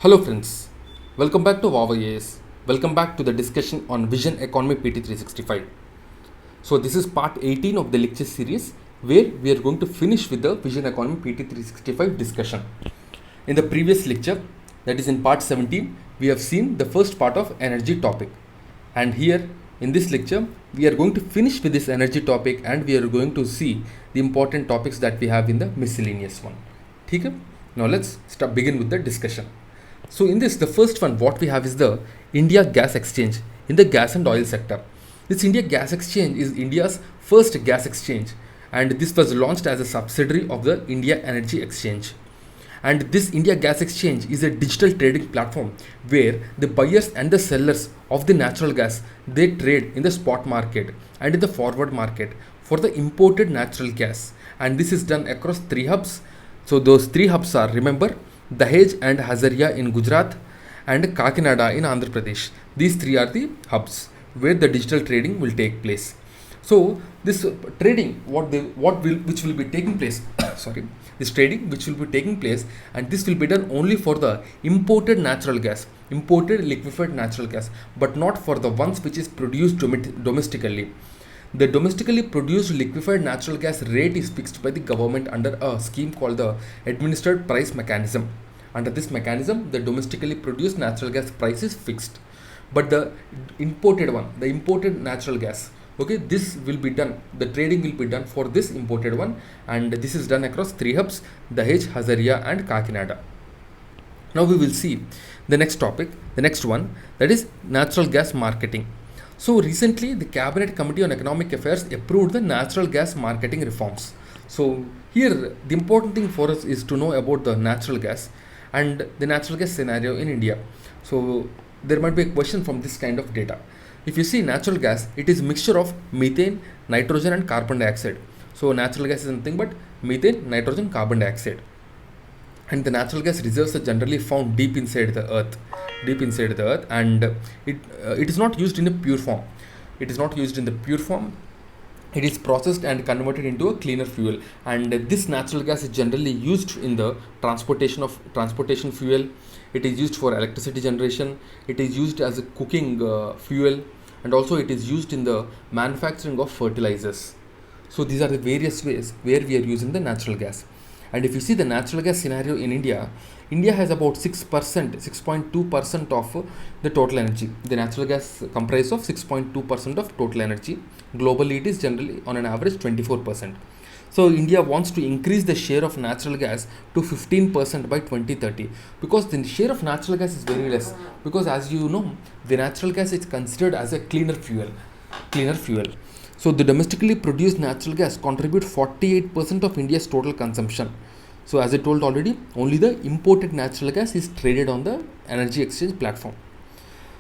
Hello friends, welcome back to Wawa AS. Welcome back to the discussion on Vision Economy PT365. So this is part 18 of the lecture series where we are going to finish with the Vision Economy PT365 discussion. In the previous lecture, that is in part 17, we have seen the first part of energy topic. And here in this lecture, we are going to finish with this energy topic and we are going to see the important topics that we have in the miscellaneous one. Okay? Now let's begin with the discussion. So in this, the first one, what we have is the India Gas Exchange in the gas and oil sector. This India Gas Exchange is India's first gas exchange, and this was launched as a subsidiary of the India Energy Exchange. And this India Gas Exchange is a digital trading platform where the buyers and the sellers of the natural gas, they trade in the spot market and in the forward market for the imported natural gas. And this is done across three hubs. So those three hubs are, remember, Dahej and Hazariyah in Gujarat and Kakinada in Andhra Pradesh. These three are the hubs where the digital trading will take place. So this trading, which will be taking place, this trading which will be taking place, and this will be done only for the imported natural gas, imported liquefied natural gas, but not for the ones which is produced domestically. The domestically produced liquefied natural gas rate is fixed by the government under a scheme called the Administered Price Mechanism. Under this mechanism, the domestically produced natural gas price is fixed. But the imported one, the imported natural gas, okay, this will be done, the trading will be done for this imported one, and this is done across three hubs, Dahej, Hazariyah and Kakinada. Now we will see the next topic, the next one, that is natural gas marketing. So recently, the Cabinet Committee on Economic Affairs approved the natural gas marketing reforms. So here, the important thing for us is to know about the natural gas and the natural gas scenario in India. So there might be a question from this kind of data. If you see natural gas, it is mixture of methane, nitrogen and carbon dioxide. So natural gas is nothing but methane, nitrogen, carbon dioxide. And the natural gas reserves are generally found deep inside the earth, and it is not used in a pure form. It is not used in the pure form. It is processed and converted into a cleaner fuel, and this natural gas is generally used in the transportation fuel. It is used for electricity generation. It is used as a cooking fuel, and also it is used in the manufacturing of fertilizers. So these are the various ways where we are using the natural gas. And if you see the natural gas scenario in India, India has about 6.2% of the total energy. The natural gas comprises of 6.2% of total energy. Globally, it is generally on an average 24%. So India wants to increase the share of natural gas to 15% by 2030, because the share of natural gas is very less, because as you know, the natural gas is considered as a cleaner fuel. So the domestically produced natural gas contribute 48% of India's total consumption. So as I told already, only the imported natural gas is traded on the energy exchange platform.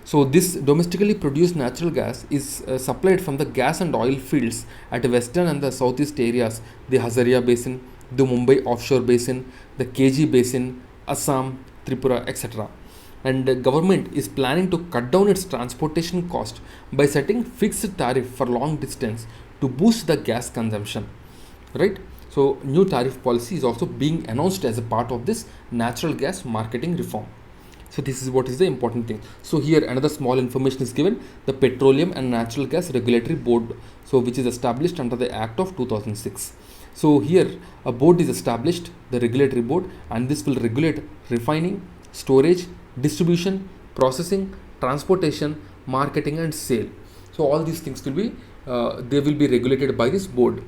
So this domestically produced natural gas is supplied from the gas and oil fields at western and the southeast areas, the Hazariyah Basin, the Mumbai offshore basin, the KG Basin, Assam, Tripura, etc. And the government is planning to cut down its transportation cost by setting fixed tariff for long distance to boost the gas consumption, right? So new tariff policy is also being announced as a part of this natural gas marketing reform. So this is what is the important thing. So here another small information is given, the Petroleum and Natural Gas Regulatory Board, so which is established under the Act of 2006. So here a board is established, the regulatory board, and this will regulate refining, storage, distribution, processing, transportation, marketing and sale. So all these things will be they will be regulated by this board.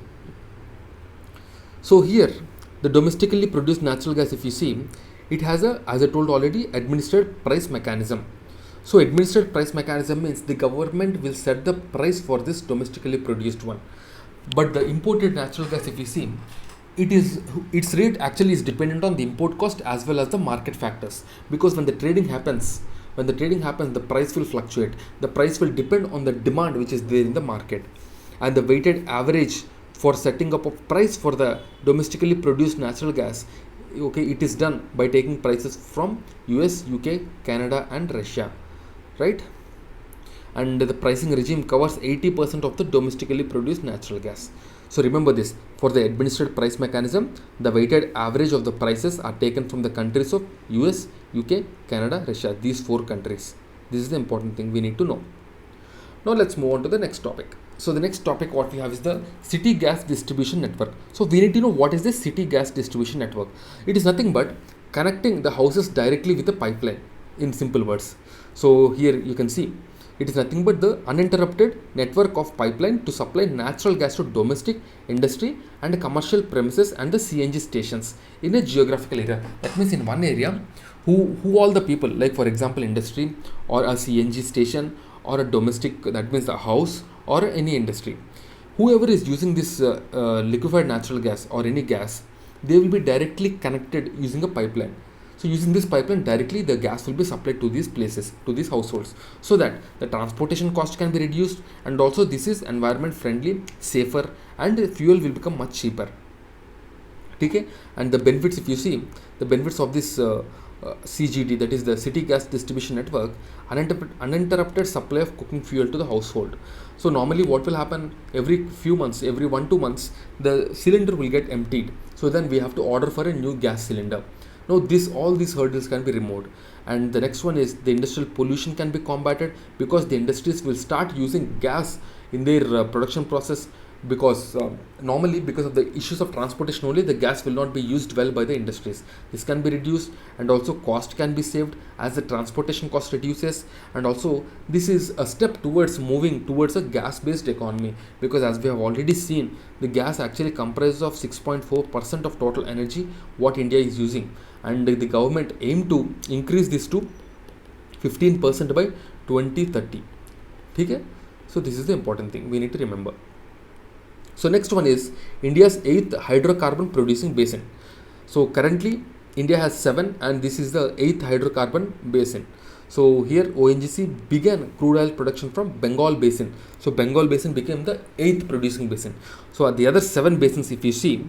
So here the domestically produced natural gas, if you see, it has a, as I told already, administered price mechanism. So administered price mechanism means the government will set the price for this domestically produced one. But the imported natural gas, if you see, its rate actually is dependent on the import cost as well as the market factors, because when the trading happens, the price will fluctuate. The price will depend on the demand which is there in the market, and the weighted average for setting up of price for the domestically produced natural gas, okay, it is done by taking prices from US, UK, Canada and Russia, right? And the pricing regime covers 80% of the domestically produced natural gas. So remember this, for the administered price mechanism, the weighted average of the prices are taken from the countries of US, UK, Canada, Russia, these 4 countries. This is the important thing we need to know. Now let's move on to the next topic. So the next topic what we have is the city gas distribution network. So we need to know what is the city gas distribution network. It is nothing but connecting the houses directly with a pipeline, in simple words. So here you can see it is nothing but the uninterrupted network of pipeline to supply natural gas to domestic, industry and commercial premises and the CNG stations in a geographical area. That means in one area, who all the people, like for example industry or a CNG station or a domestic, that means a house or any industry, whoever is using this liquefied natural gas or any gas, they will be directly connected using a pipeline. So using this pipeline directly, the gas will be supplied to these places, to these households, so that the transportation cost can be reduced, and also this is environment friendly, safer, and the fuel will become much cheaper. Okay, and the benefits, if you see the benefits of this CGD, that is the city gas distribution network, uninterrupted supply of cooking fuel to the household. So normally what will happen, every few months, every 1-2 months, the cylinder will get emptied, so then we have to order for a new gas cylinder. Now all these hurdles can be removed. And the next one is the industrial pollution can be combated, because the industries will start using gas in their production process, because normally because of the issues of transportation only, the gas will not be used well by the industries. This can be reduced, and also cost can be saved as the transportation cost reduces, and also this is a step towards moving towards a gas based economy, because as we have already seen, the gas actually comprises of 6.4% of total energy what India is using, and the government aim to increase this to 15% by 2030. Okay? So this is the important thing we need to remember. So next one is India's 8th hydrocarbon producing basin. So currently India has 7, and this is the 8th hydrocarbon basin. So here ONGC began crude oil production from Bengal basin. So Bengal basin became the 8th producing basin. So the other 7 basins, if you see,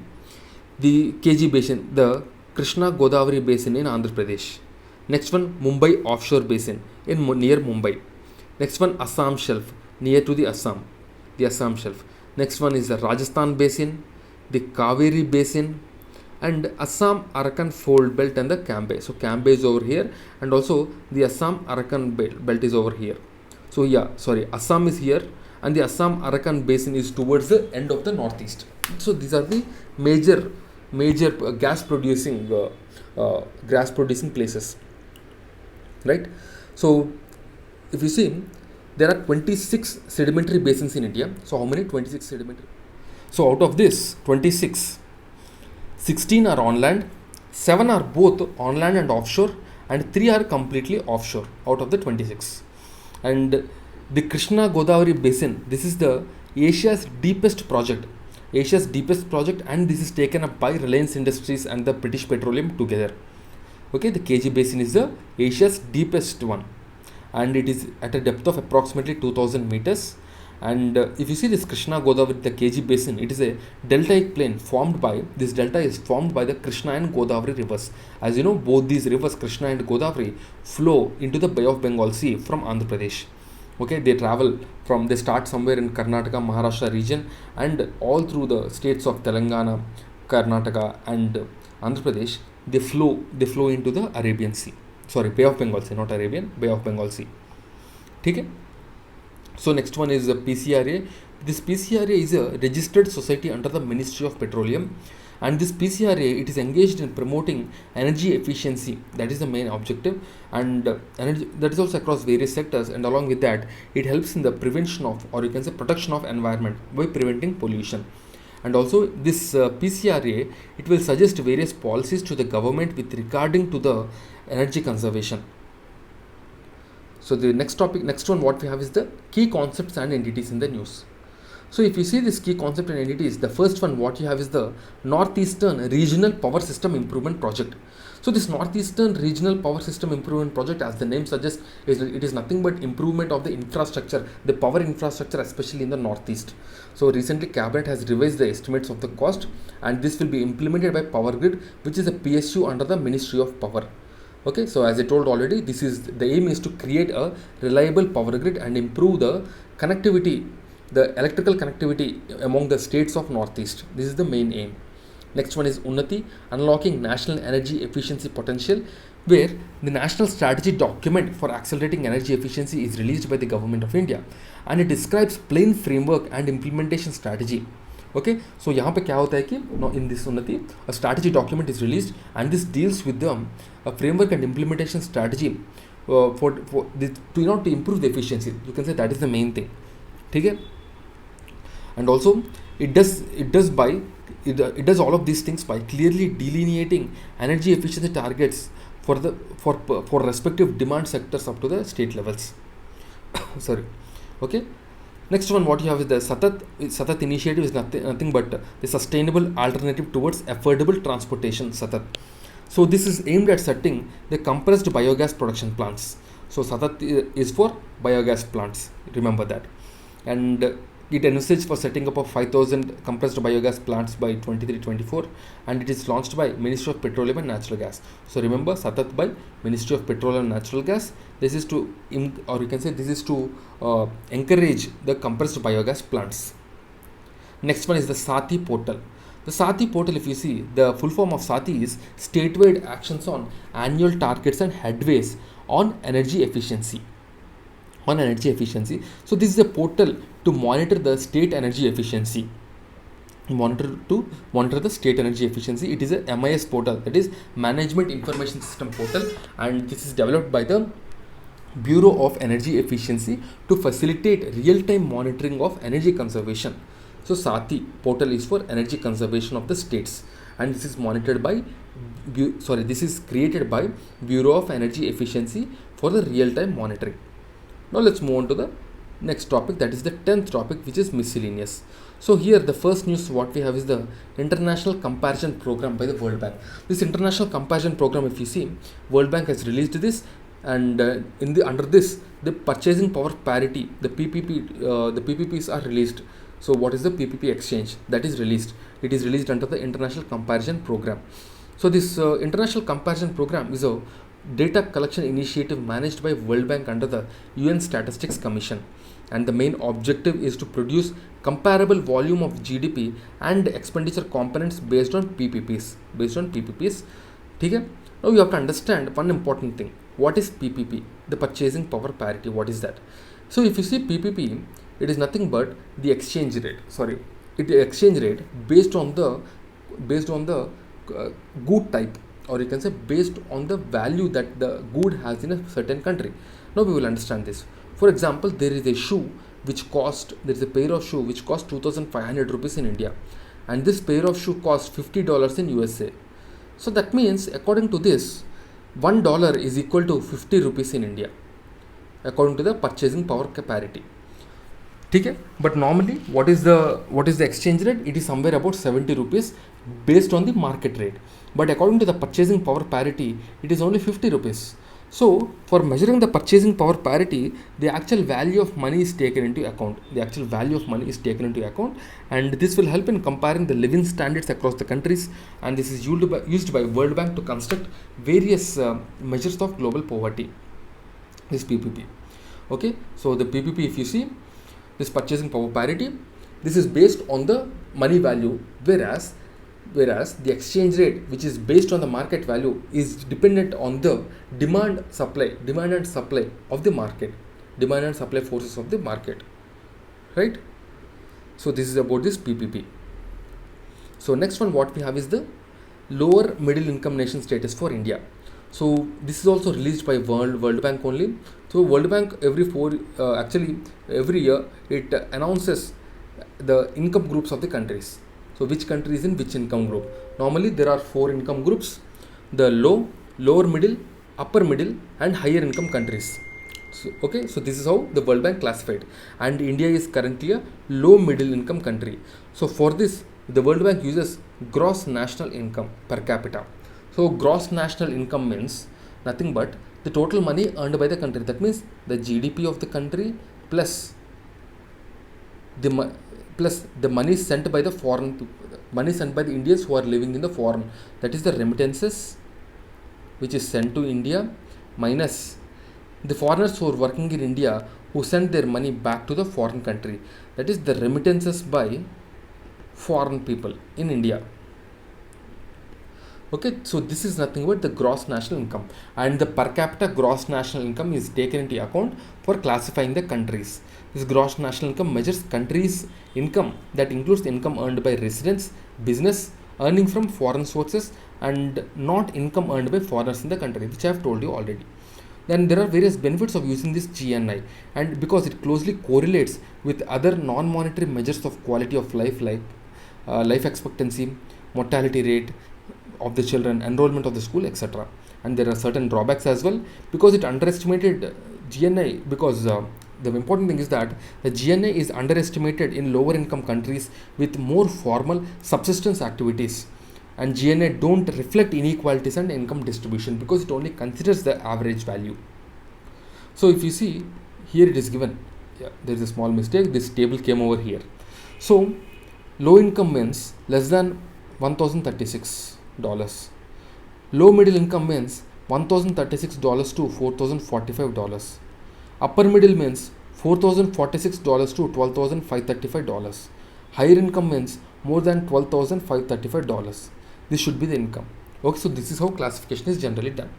the KG basin, the Krishna Godavari basin in Andhra Pradesh. Next one, Mumbai offshore basin near Mumbai. Next one, Assam shelf near to the Assam shelf. Next one is the Rajasthan basin, the Kaveri basin, and Assam Arakan fold belt and the Cambay. So Cambay is over here, and also the Assam Arakan belt is over here. So Assam is here, and the Assam Arakan basin is towards the end of the northeast. So these are the major gas producing places, right? So if you see, there are 26 sedimentary basins in India. So how many? 26 sedimentary. So out of this 26, 16 are on land, 7 are both on land and offshore, and 3 are completely offshore out of the 26. And the Krishna Godavari basin, this is the Asia's deepest project, and this is taken up by Reliance Industries and the British Petroleum together. Okay, the KG basin is the Asia's deepest one, and it is at a depth of approximately 2000 meters. And if you see this Krishna Godavari, the KG basin, it is a deltaic plain formed by, this delta is formed by the Krishna and Godavari rivers. As you know, both these rivers, Krishna and Godavari, flow into the Bay of Bengal Sea from Andhra Pradesh. Okay, they start somewhere in Karnataka, Maharashtra region, and all through the states of Telangana, Karnataka and Andhra Pradesh, they flow into the Arabian Sea. Sorry, Bay of Bengal Sea, not Arabian, Bay of Bengal Sea. Okay? So next one is the PCRA. This PCRA is a registered society under the Ministry of Petroleum, and this PCRA, it is engaged in promoting energy efficiency. That is the main objective, and energy, that is also across various sectors, and along with that, it helps in the prevention of, or you can say protection of, environment by preventing pollution. And also this PCRA, it will suggest various policies to the government with regarding to the energy conservation. So the next one what we have is the key concepts and entities in the news. So if you see this key concept and entities, the first one what you have is the Northeastern Regional Power System Improvement Project. So this Northeastern Regional Power System Improvement Project, as the name suggests, it is nothing but improvement of the infrastructure, the power infrastructure, especially in the Northeast. So recently Cabinet has revised the estimates of the cost, and this will be implemented by Power Grid, which is a PSU under the Ministry of Power. Okay, so as I told already, the aim is to create a reliable power grid and improve the connectivity the electrical connectivity among the states of Northeast. This is the main aim. Next one is Unnati, unlocking national energy efficiency potential, where the national strategy document for accelerating energy efficiency is released by the government of India, and it describes plain framework and implementation strategy. Okay, so यहाँ पे क्या होता है कि in this Unnati, a strategy document is released, and this deals with the framework and implementation strategy for this, to improve the efficiency. You can say that is the main thing. ठीक है, and also it does all of these things by clearly delineating energy efficiency targets for respective demand sectors up to the state levels. Sorry. Okay. Next one, what you have is the Satat initiative is nothing but the sustainable alternative towards affordable transportation, Satat. So this is aimed at setting the compressed biogas production plants. So Satat is for biogas plants, remember that. And it envisages for setting up of 5,000 compressed biogas plants by 23-24, and it is launched by Ministry of Petroleum and Natural Gas. So remember, Satat by Ministry of Petroleum and Natural Gas. This is to, or you can say this is to encourage the compressed biogas plants. Next one is the Sati portal. The Sati portal, if you see, the full form of Sati is statewide actions on annual targets and headways on energy efficiency. So this is a portal to monitor the state energy efficiency. Monitor the state energy efficiency. It is a MIS portal, that is Management Information System portal, and this is developed by the Bureau of Energy Efficiency to facilitate real-time monitoring of energy conservation. So Sati portal is for energy conservation of the states, and this is monitored by this is created by Bureau of Energy Efficiency for the real-time monitoring. Now let's move on to the next topic, that is the 10th topic, which is miscellaneous. So here the first news what we have is the International Comparison Program by the World Bank. This International Comparison Program, if you see, World Bank has released this, and under this, the purchasing power parity, the PPPs are released. So what is the PPP exchange that is released? It is released under the International Comparison Program. So this International Comparison Program is a data collection initiative managed by World Bank under the UN Statistics Commission, and the main objective is to produce comparable volume of GDP and expenditure components based on PPPs. Okay? Now you have to understand one important thing. What is PPP? The purchasing power parity. What is that? So if you see PPP, it is nothing but the exchange rate. Exchange rate based on the good type, or you can say based on the value that the good has in a certain country. Now we will understand this. For example, there is a pair of shoe which costs 2,500 rupees in India, and this pair of shoe costs $50 in USA. So that means, according to this, $1 is equal to 50 rupees in India, according to the purchasing power parity. Okay? But normally, what is the exchange rate? It is somewhere about 70 rupees based on the market rate. But according to the purchasing power parity, it is only 50 rupees. So for measuring the purchasing power parity, the actual value of money is taken into account. And this will help in comparing the living standards across the countries. And this is used by World Bank to construct various measures of global poverty. This PPP. Okay, so the PPP, if you see, this purchasing power parity, this is based on the money value, whereas the exchange rate, which is based on the market value, is dependent on the demand and supply of the market, demand and supply forces of the market, right? So this is about this PPP. So next one, what we have is the lower middle income nation status for India. So this is also released by World Bank only. So World Bank every year it announces the income groups of the countries. So which country is in which income group? Normally there are 4 income groups: the low, lower middle, upper middle, and higher income countries. So, okay, so this is how the World Bank classified, and India is currently a low middle income country. So for this, the World Bank uses gross national income per capita. So gross national income means nothing but the total money earned by the country. That means the GDP of the country plus the money sent by the Indians who are living in the foreign. That is the remittances which is sent to India, minus the foreigners who are working in India who send their money back to the foreign country. That is the remittances by foreign people in India. Okay, so this is nothing but the gross national income, and the per capita gross national income is taken into account for classifying the countries. This gross national income measures countries' income that includes the income earned by residents, business, earning from foreign sources, and not income earned by foreigners in the country, which I have told you already. Then there are various benefits of using this GNI, and because it closely correlates with other non-monetary measures of quality of life, like life expectancy, mortality rate of the children, enrollment of the school, etc. And there are certain drawbacks as well, because it underestimated GNI, because the important thing is that the GNI is underestimated in lower income countries with more formal subsistence activities, and GNI don't reflect inequalities and income distribution because it only considers the average value. So if you see here, it is given, yeah, there is a small mistake, this table came over here. So low income means less than $1,036. Low middle income means $1,036 to $4,045. Upper middle means $4,046 to $12,535. Higher income means more than $12,535. This should be the income. Okay, so this is how classification is generally done.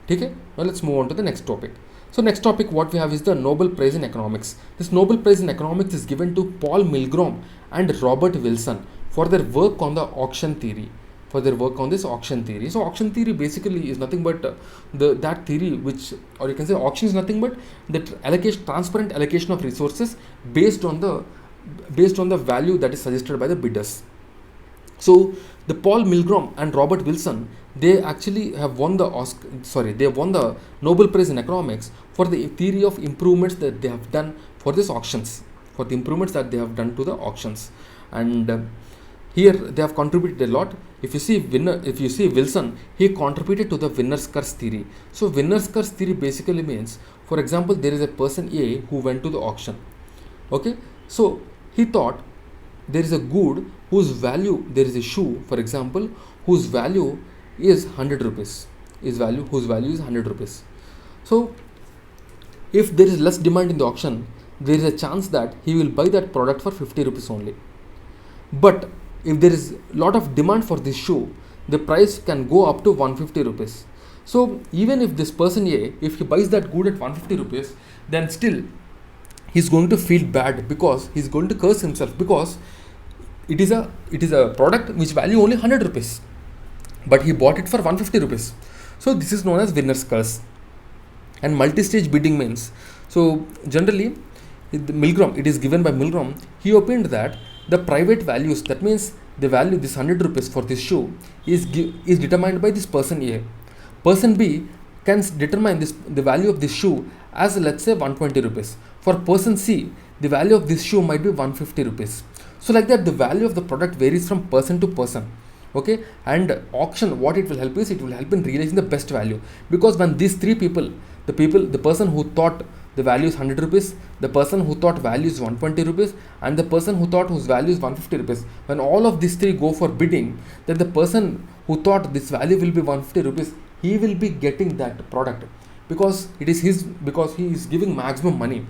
Okay, now let's move on to the next topic. So next topic what we have is the Nobel Prize in Economics. This Nobel Prize in Economics is given to Paul Milgrom and Robert Wilson for their work on the auction theory. So auction theory basically is nothing but that theory which, or you can say auction is nothing but the transparent allocation of resources based on the value that is suggested by the bidders. So the Paul Milgrom and Robert Wilson, they actually have won the Nobel Prize in Economics for the theory of improvements that they have done for these auctions, for the improvements that they have done to the auctions. And here they have contributed a lot. If you see Wilson, he contributed to the winner's curse theory. So winner's curse theory basically means, for example, there is a person A who went to the auction. Okay, so he thought there is a good whose value, there is a shoe, for example, whose value is 100 rupees. Whose value is 100 rupees. So if there is less demand in the auction, there is a chance that he will buy that product for 50 rupees only. But if there is a lot of demand for this shoe, the price can go up to 150 rupees. So even if this person A, if he buys that good at 150 rupees, then still he's going to feel bad, because he's going to curse himself, because it is a product which value only 100 rupees, but he bought it for 150 rupees. So this is known as winner's curse. And multi-stage bidding means, so generally it is given by Milgrom. He opined that the private values, that means the value, this 100 rupees for this shoe is determined by this person A. Person B can determine the value of this shoe as, let's say, 120 rupees. For person C, the value of this shoe might be 150 rupees. So like that, the value of the product varies from person to person. Okay, and auction, what it will help is, it will help in realizing the best value, because when these three people, the person who thought the value is 100 rupees, the person who thought value is 120 rupees, and the person who thought whose value is 150 rupees, when all of these three go for bidding, then the person who thought this value will be 150 rupees, he will be getting that product, because it is his, because he is giving maximum money.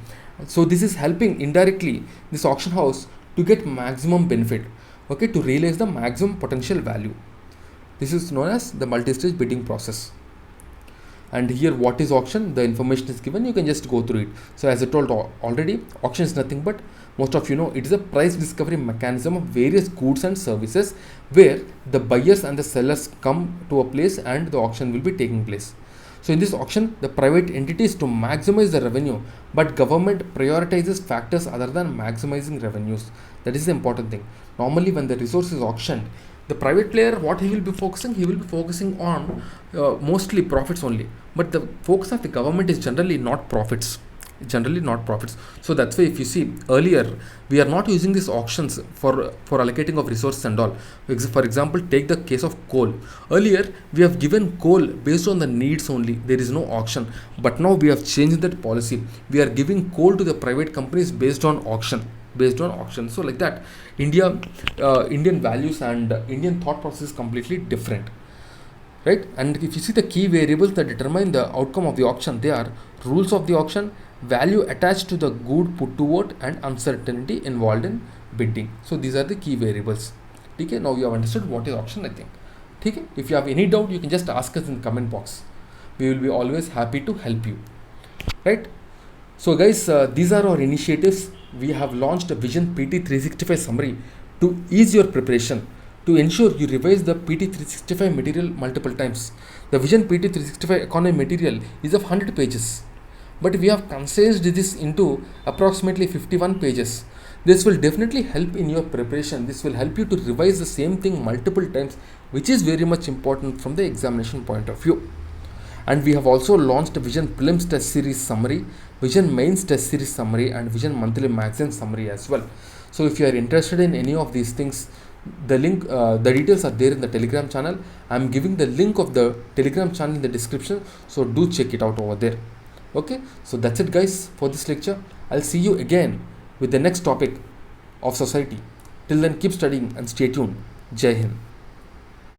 So this is helping indirectly this auction house to get maximum benefit, okay, to realize the maximum potential value. This is known as the multi-stage bidding process. And here, what is auction? The information is given, you can just go through it. So as I told already, auction is nothing but, most of you know, it is a price discovery mechanism of various goods and services where the buyers and the sellers come to a place and the auction will be taking place. So in this auction, the private entities to maximize the revenue, but government prioritizes factors other than maximizing revenues. That is the important thing. Normally when the resource is auctioned, the private player, what he will be focusing on mostly profits only. But the focus of the government is generally not profits. So that's why if you see earlier, we are not using these auctions for allocating of resources and all. For example, take the case of coal. Earlier we have given coal based on the needs only, there is no auction. But now we have changed that policy. We are giving coal to the private companies based on auction. So like that, Indian values and Indian thought process is completely different, right? And if you see the key variables that determine the outcome of the auction, they are rules of the auction, value attached to the good put to vote, and uncertainty involved in bidding. So these are the key variables. Okay, now you have understood what is option, I think. Okay, if you have any doubt, you can just ask us in the comment box. We will be always happy to help you. Right? So guys, these are our initiatives. We have launched a Vision PT 365 summary to ease your preparation, to ensure you revise the PT 365 material multiple times. The Vision PT 365 economy material is of 100 pages, but we have condensed this into approximately 51 pages. This will definitely help in your preparation. This will help you to revise the same thing multiple times, which is very much important from the examination point of view. And we have also launched Vision Prelims Test Series Summary, Vision Mains Test Series Summary, and Vision Monthly Magazine Summary as well. So if you are interested in any of these things, the link, the details are there in the Telegram channel. I am giving the link of the Telegram channel in the description, so do check it out over there. Okay, so that's it guys for this lecture. I'll see you again with the next topic of society. Till then, keep studying and stay tuned. Jai Hind.